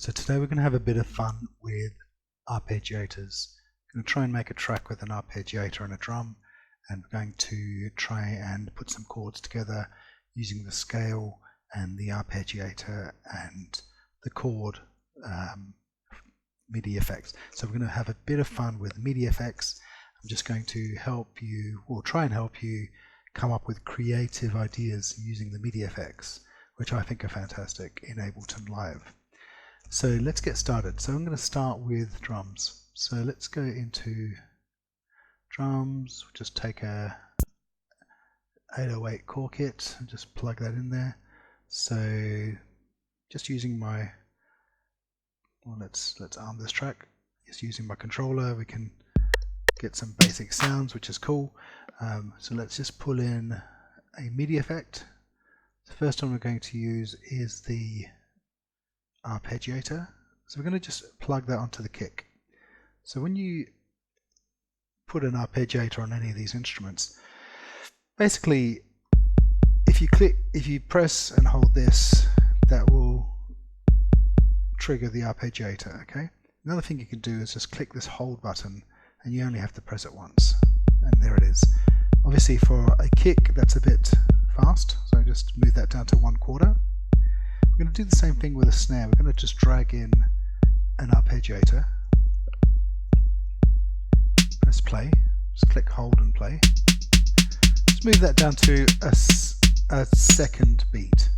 So today we're going to have a bit of fun with arpeggiators. I'm going to try and make a track with an arpeggiator and a drum, and we're going to try and put some chords together using the scale and the arpeggiator and the chord MIDI effects. So we're going to have a bit of fun with MIDI effects. I'm just going to help you, or try and help you, come up with creative ideas using the MIDI effects, which I think are fantastic in Ableton Live. So let's get started. So I'm going to start with drums. So let's go into drums, just take a 808 core kit and just plug that in there. So just using my, well, let's arm this track. Just using my controller, we can get some basic sounds, which is cool. So let's just pull in a MIDI effect. The first one we're going to use is the Arpeggiator. So we're going to just plug that onto the kick. So when you put an arpeggiator on any of these instruments, basically if you press and hold this, that will trigger the arpeggiator. Okay. Another thing you can do is just click this hold button, and you only have to press it once, and there it is. Obviously for a kick that's a bit fast, so just move that down to 1/4. We're going to do the same thing with a snare. We're going to just drag in an arpeggiator, press play, just click hold and play. Just move that down to a second beat.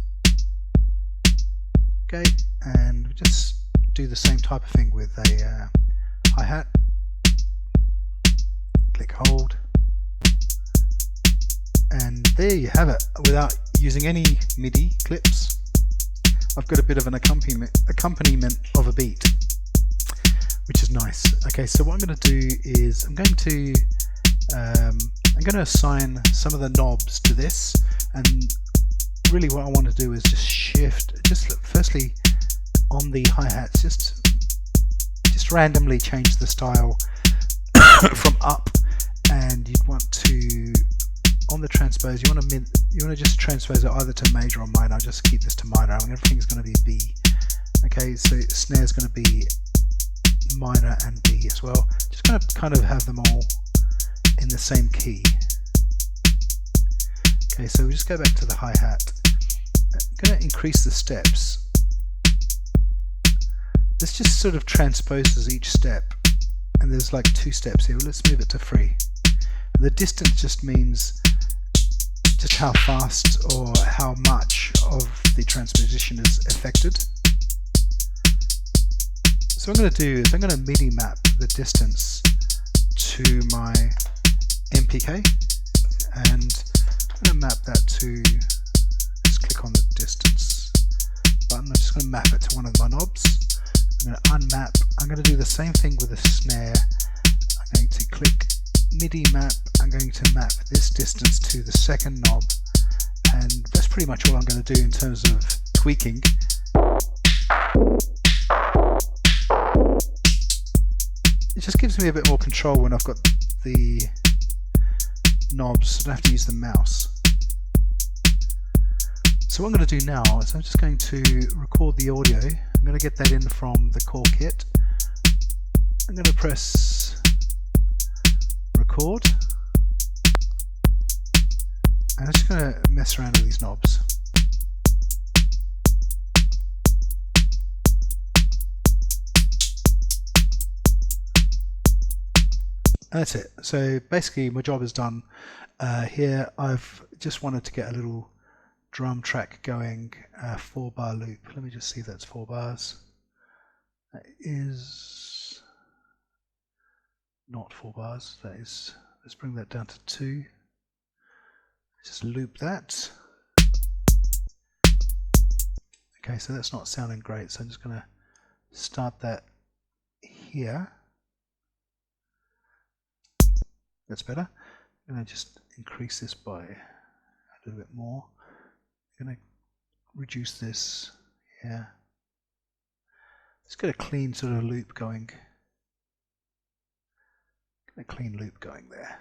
Okay, and just do the same type of thing with a hi-hat. Click hold, and there you have it. Without using any MIDI clips, I've got a bit of an accompaniment of a beat, which is nice. Okay, so what I'm going to do is I'm going to assign some of the knobs to this, and really what I want to do is just shift, firstly on the hi-hats, just randomly change the style from up, and you'd want to, on the transpose, you want to just transpose it either to major or minor. I'll just keep this to minor, and everything's going to be B. Okay, so snare's going to be minor and B as well. Just going to kind of have them all in the same key. Okay, so we just go back to the hi-hat. I'm going to increase the steps. This just sort of transposes each step, and there's like 2 steps here. Well, let's move it to 3. And the distance just means just how fast or how much of the transposition is affected. So what I'm going to do is I'm going to MIDI map the distance to my MPK, and I'm going to map that to, just click on the distance button. I'm just going to map it to one of my knobs. I'm going to unmap. I'm going to do the same thing with the snare. I'm going to click MIDI map. I'm going to map this distance to the second knob, and that's pretty much all I'm going to do in terms of tweaking. It just gives me a bit more control when I've got the knobs. I don't have to use the mouse. So what I'm going to do now is I'm just going to record the audio. I'm going to get that in from the core kit. I'm going to press record. I'm just going to mess around with these knobs. And that's it. So basically my job is done. Here I've just wanted to get a little drum track going, 4-bar loop. Let me just see if that's 4 bars. That is not 4 bars. That is, let's bring that down to 2. Just loop that. Okay, so that's not sounding great, so I'm just going to start that here. That's better. I'm going to just increase this by a little bit more. I'm going to reduce this here. Let's get a clean sort of loop going. Get a clean loop going there.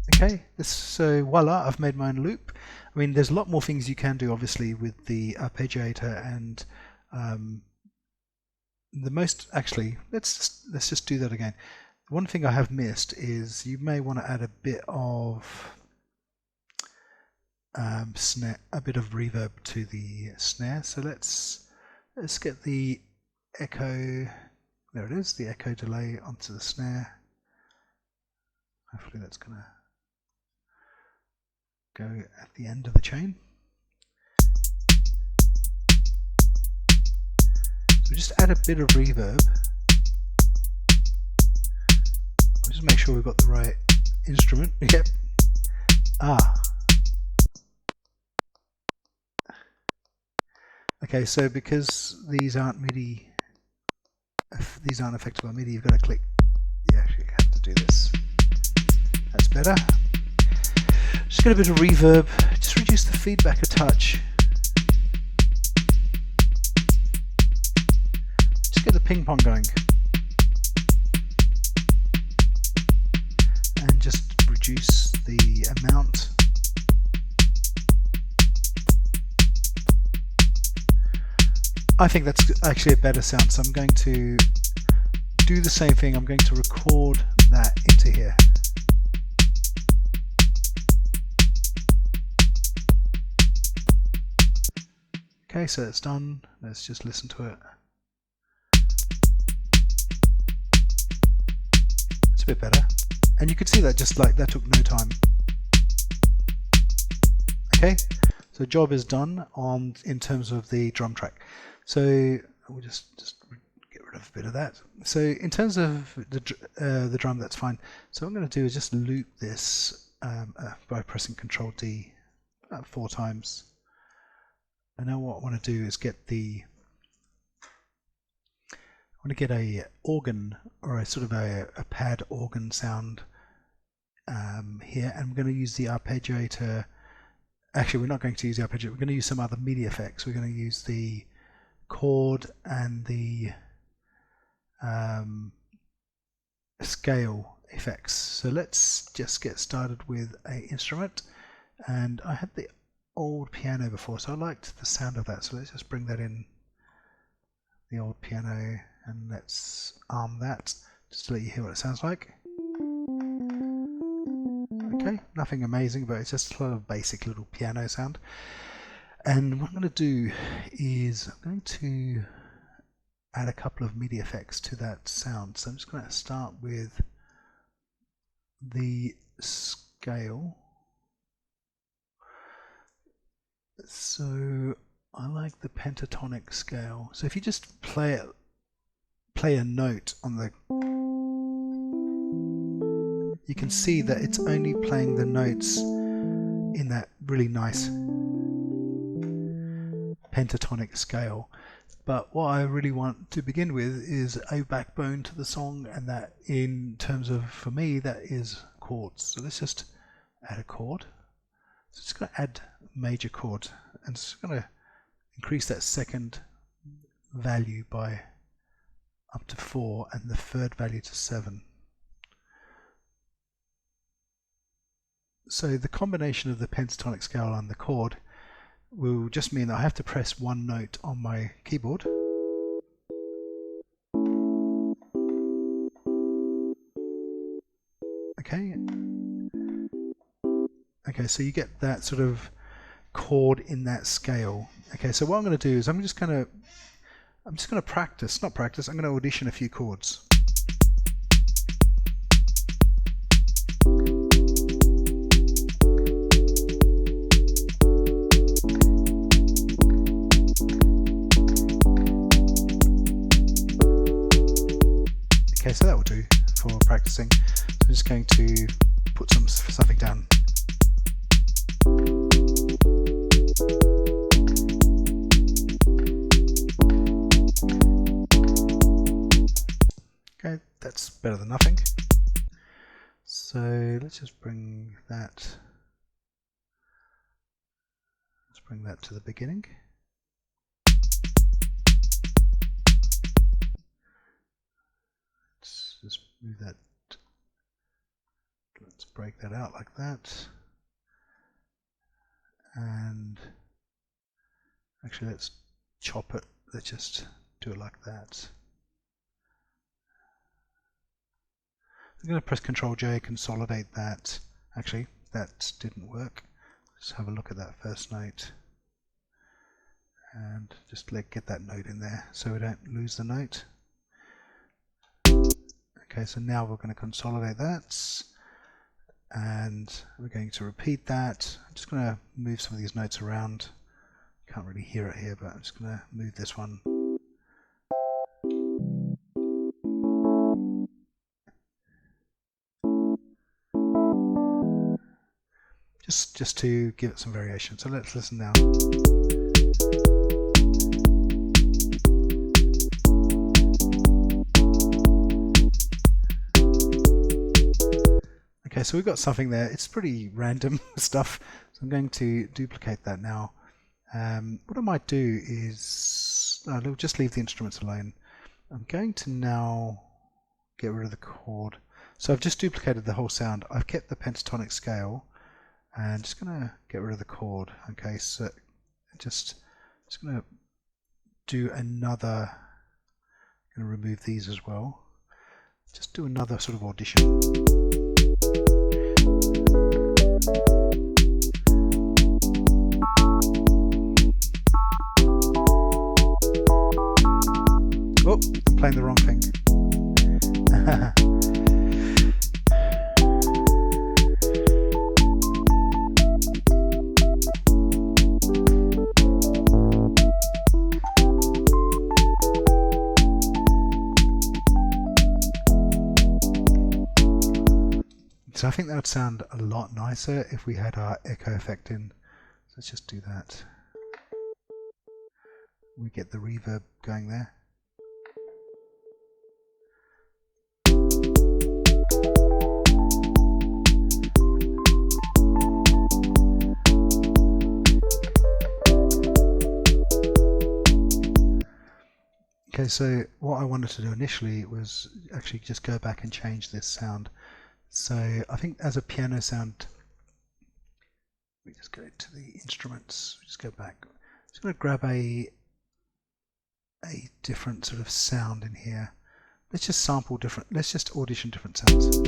Okay, so voila, I've made my own loop. I mean, there's a lot more things you can do, obviously, with the arpeggiator, and the most, actually, let's just do that again. One thing I have missed is you may want to add a bit of snare, a bit of reverb to the snare. So let's get the echo. There it is, the echo delay onto the snare. Hopefully that's going to go at the end of the chain. So just add a bit of reverb. I'll just make sure we've got the right instrument. Yep. Okay, so because these aren't MIDI, if these aren't affected by MIDI, you've got to click. You actually have to do this. That's better. Just get a bit of reverb. Just reduce the feedback a touch. Just get the ping pong going. And just reduce the amount. I think that's actually a better sound, so I'm going to do the same thing. I'm going to record that into here. Okay, so it's done. Let's just listen to it. It's a bit better. And you could see that just like that took no time. Okay, so job is done in terms of the drum track. So we'll just get rid of a bit of that. So in terms of the drum, that's fine. So what I'm going to do is just loop this by pressing Ctrl D 4 times. And now what I want to do is get a organ, or a sort of a pad organ sound here, and we're going to use the arpeggiator. Actually, we're not going to use the arpeggiator. We're going to use some other MIDI effects. We're going to use the chord and the scale effects. So let's just get started with an instrument. And I had the old piano before, so I liked the sound of that. So let's just bring that in, the old piano, and let's arm that just to let you hear what it sounds like. Okay, nothing amazing, but it's just a sort of basic little piano sound. And what I'm going to do is I'm going to add a couple of MIDI effects to that sound. So I'm just going to start with the scale. So I like the pentatonic scale. So if you just play a note on the, you can see that it's only playing the notes in that really nice pentatonic scale. But what I really want to begin with is a backbone to the song, and that, in terms of, for me, that is chords. So let's just add a chord. So just going to add major chord, and it's going to increase that second value by up to 4 and the third value to 7. So the combination of the pentatonic scale and the chord will just mean that I have to press one note on my keyboard. Okay. Okay, so you get that sort of chord in that scale. Okay, so what I'm going to do is I'm just going to practice, not practice, I'm going to audition a few chords. Okay, so that will do for practicing. So I'm just going to put something down. Okay, that's better than nothing. So let's just bring that. Let's bring that to the beginning. Let's just move that let's break that out like that. And actually let's chop it, let's just do it like that. I'm going to press Ctrl J, consolidate that. Actually, that didn't work. Let's have a look at that first note. And just get that note in there so we don't lose the note. Okay, so now we're going to consolidate that. And we're going to repeat that. I'm just going to move some of these notes around. Can't really hear it here, but I'm just going to move this one. Just to give it some variation. So let's listen now. Okay, so we've got something there. It's pretty random stuff. So I'm going to duplicate that now. What I might do is, I'll just leave the instruments alone. I'm going to now get rid of the chord. So I've just duplicated the whole sound. I've kept the pentatonic scale. And just going to get rid of the chord. Okay, so just going to do another, going to remove these as well. Just do another sort of audition. Oh, I'm playing the wrong thing. So I think that would sound a lot nicer if we had our echo effect in. So let's just do that. We get the reverb going there. Okay, so what I wanted to do initially was actually just go back and change this sound. So I think as a piano sound, we just go to the instruments, we just go back. I'm just going to grab a different sort of sound in here. Let's just sample different, let's just audition different sounds.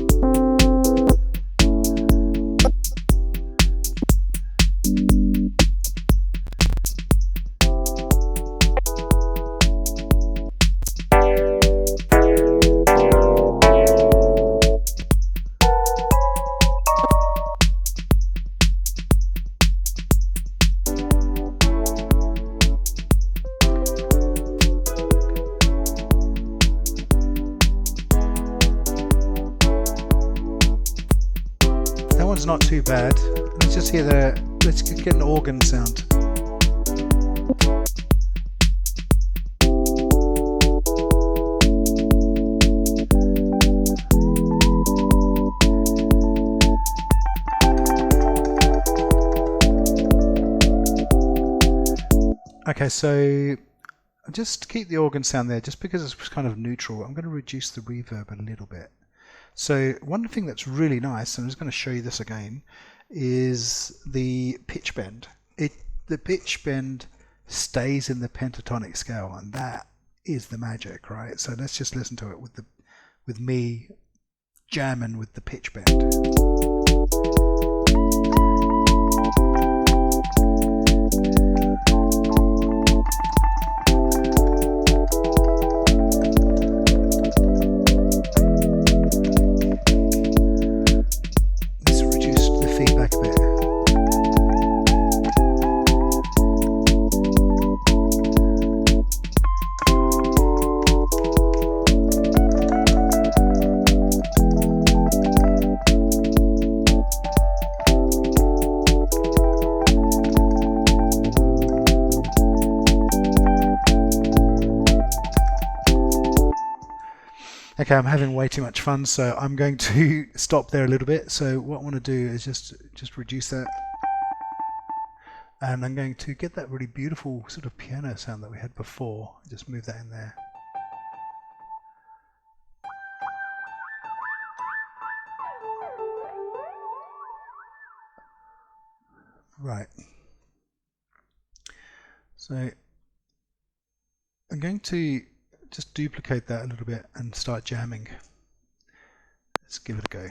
Not too bad. Let's just hear let's get an organ sound. Okay, so just keep the organ sound there just because it's kind of neutral. I'm going to reduce the reverb a little bit. So one thing that's really nice, and I'm just going to show you this again, is the pitch bend. The pitch bend stays in the pentatonic scale, and that is the magic, right? So let's just listen to it with me jamming with the pitch bend. Okay, I'm having way too much fun, so I'm going to stop there a little bit. So what I want to do is just reduce that. And I'm going to get that really beautiful sort of piano sound that we had before. Just move that in there. Right. So I'm going to just duplicate that a little bit and start jamming. Let's give it a go.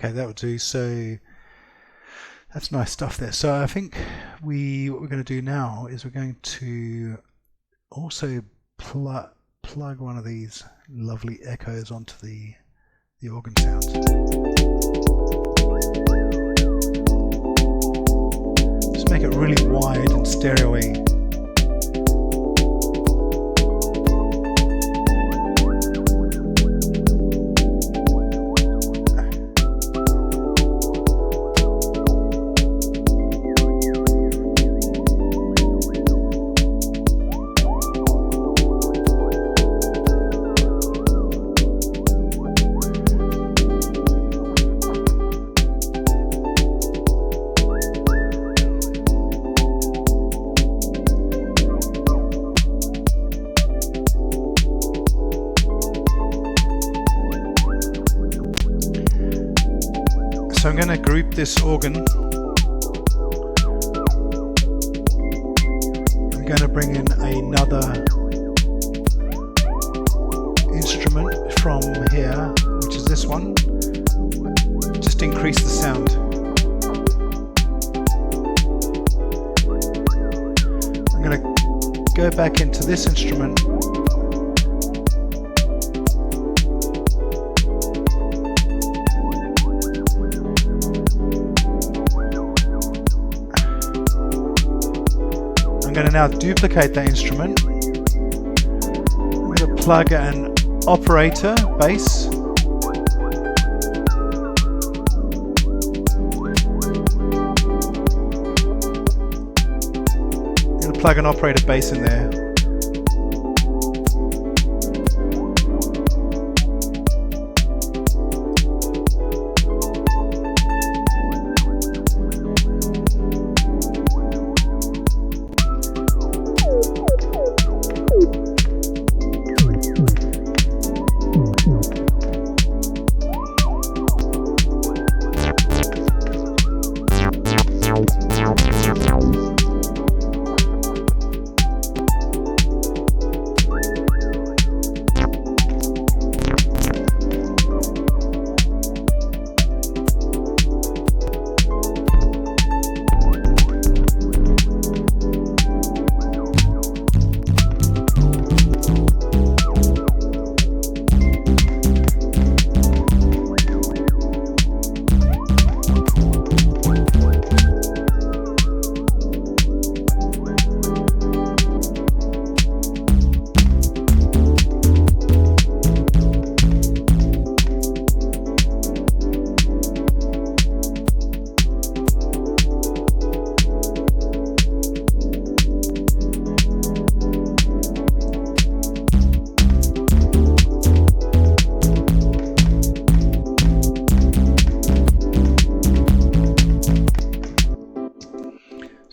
Okay, that will do. So that's nice stuff there. So I think what we're going to do now is we're going to also plug one of these lovely echoes onto the organ sound. Just make it really wide and stereo-y. So I'm going to group this organ. I'm going to bring in another instrument from here, which is this one. Just increase the sound. I'm going to go back into this instrument. I'm going to now duplicate that instrument. I'm going to plug an operator bass. I'm going to plug an operator bass in there.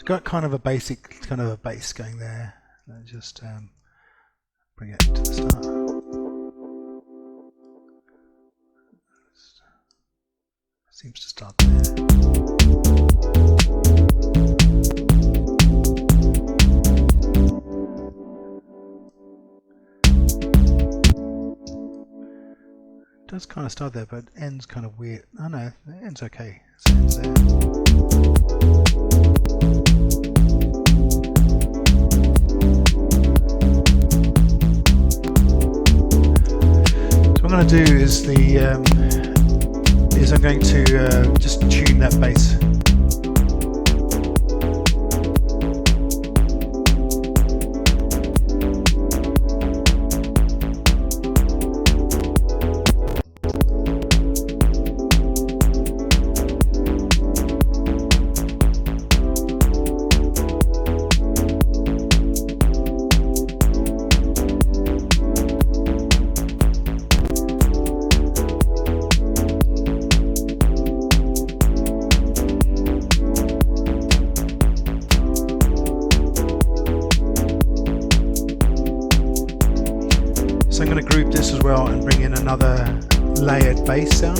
Got kind of a basic kind of a bass going there. Let's just bring it to the start. Seems to start there. It does kind of start there, but ends kind of weird. Oh no, the end's okay. It ends there. What I'm going to do is I'm going to just tune that bass. well and bring in another layered bass sound.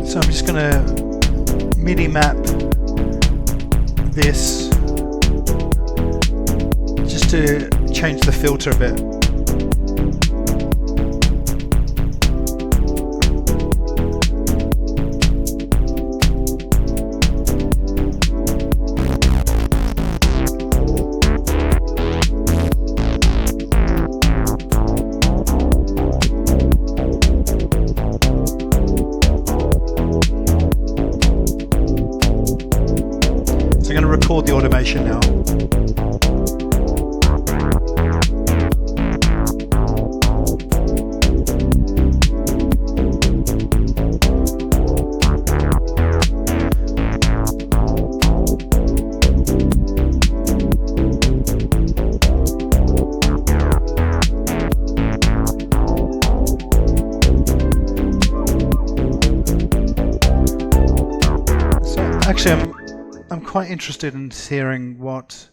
So I'm just going to MIDI map this just to change the filter a bit. So I'm going to record the automation now. Actually, I'm quite interested in hearing what,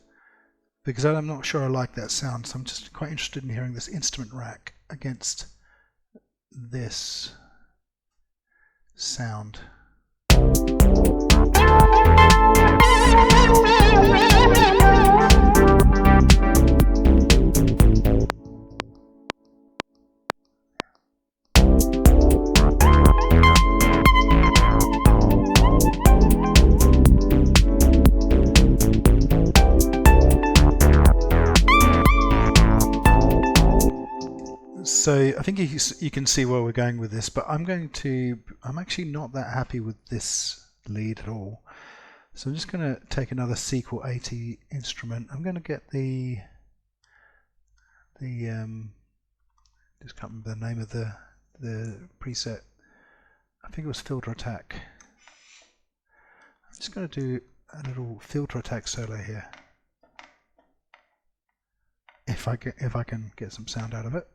because I'm not sure I like that sound, so I'm just quite interested in hearing this instrument rack against this sound. So I think you can see where we're going with this, but I'm actually not that happy with this lead at all. So I'm just going to take another Sequel 80 instrument. I'm going to get the just can't remember the name of the preset. I think it was Filter Attack. I'm just going to do a little Filter Attack solo here. If I can get some sound out of it.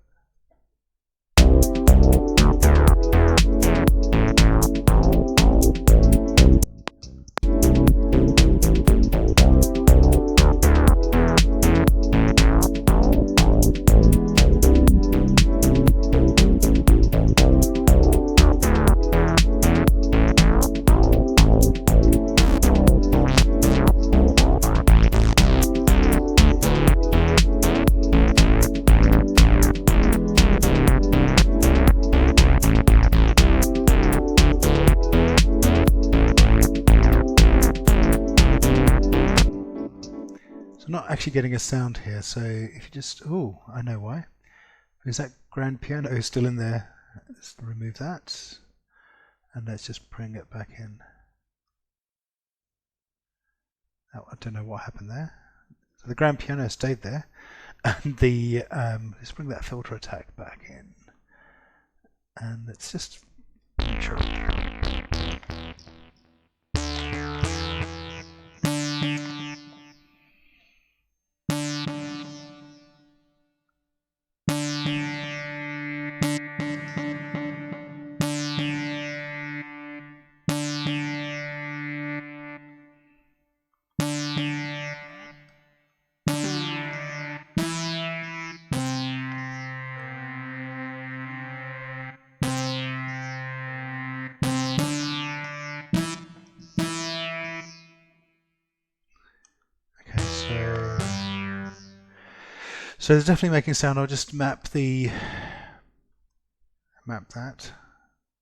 Not actually getting a sound here, so if you just, oh, I know why. Is that grand piano still in there? Let's remove that, and let's just bring it back in. Oh, I don't know what happened there. So the grand piano stayed there, and the let's bring that Filter Attack back in, and let's just make sure. So it's definitely making sound. I'll just map that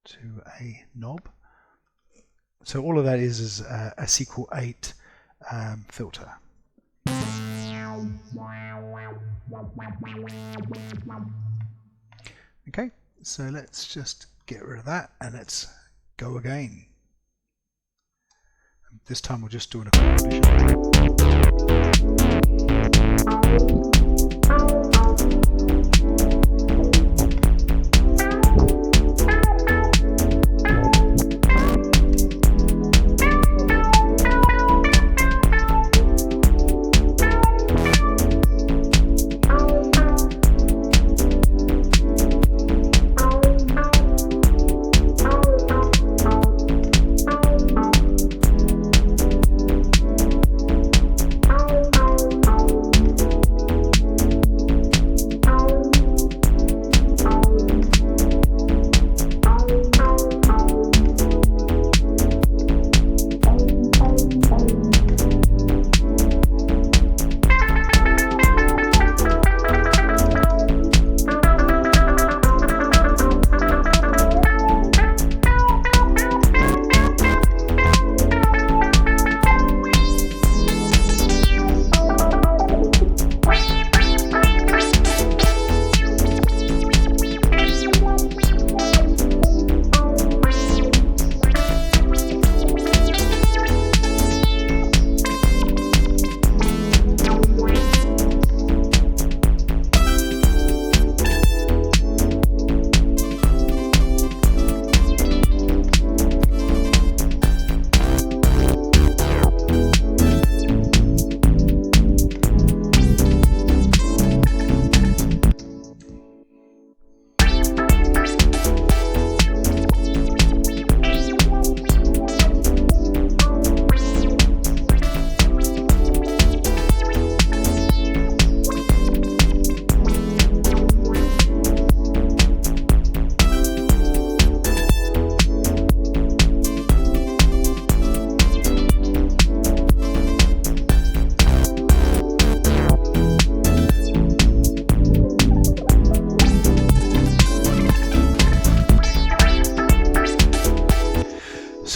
to a knob. So all of that is a Sequel 8 filter. Okay, so let's just get rid of that and let's go again. This time we'll just do an accordion.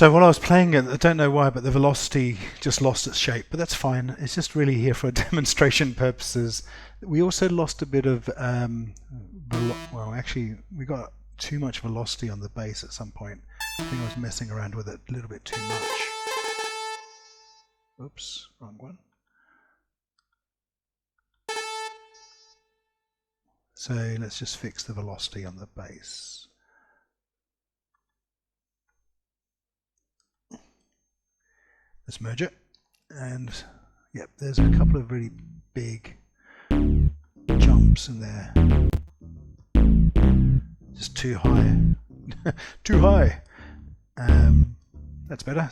So while I was playing it, I don't know why, but the velocity just lost its shape, but that's fine. It's just really here for demonstration purposes. We also lost a bit of, well, actually, we got too much velocity on the bass at some point. I think I was messing around with it a little bit too much. Oops, wrong one. So let's just fix the velocity on the bass. Let's merge it, and yep, there's a couple of really big jumps in there. Just too high. Too high. That's better.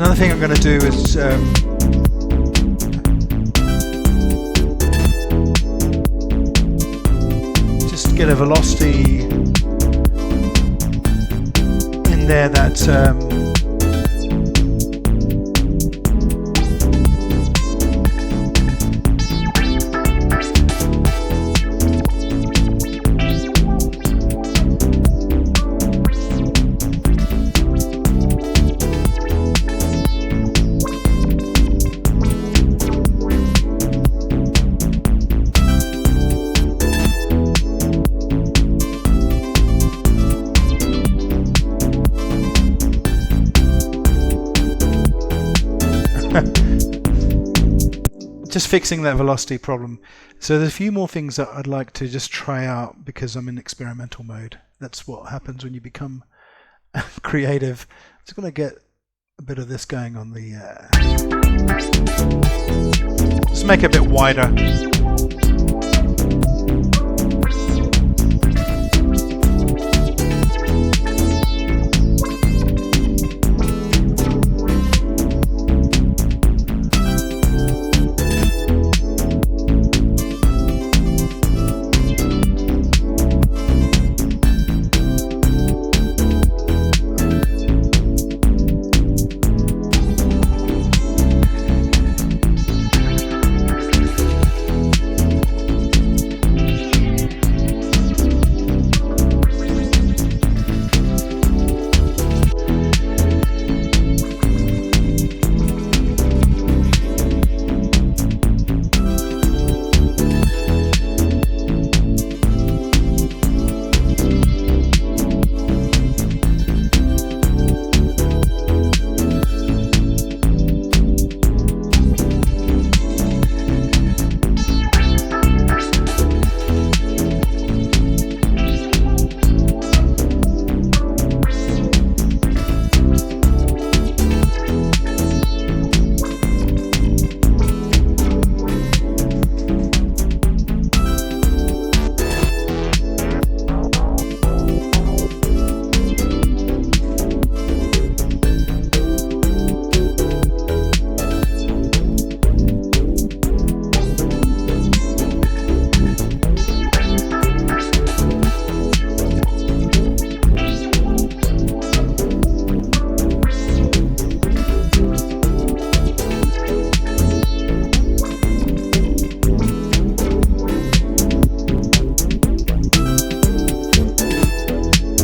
Another thing I'm going to do is just get a velocity in there that just fixing that velocity problem. So there's a few more things that I'd like to just try out because I'm in experimental mode. That's what happens when you become creative. I'm just going to get a bit of this going on the... Just make it a bit wider.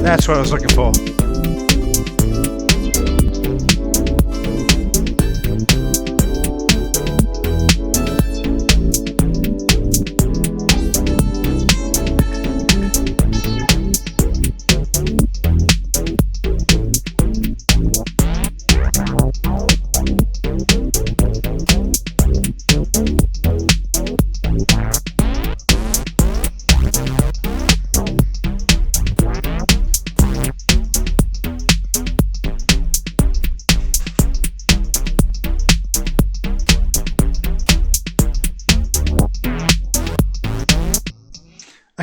That's what I was looking for.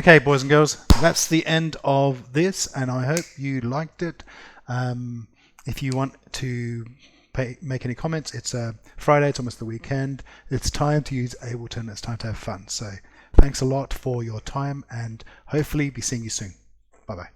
Okay, boys and girls, that's the end of this, and I hope you liked it. If you want to make any comments, it's Friday, it's almost the weekend. It's time to use Ableton, it's time to have fun. So thanks a lot for your time, and hopefully be seeing you soon. Bye-bye.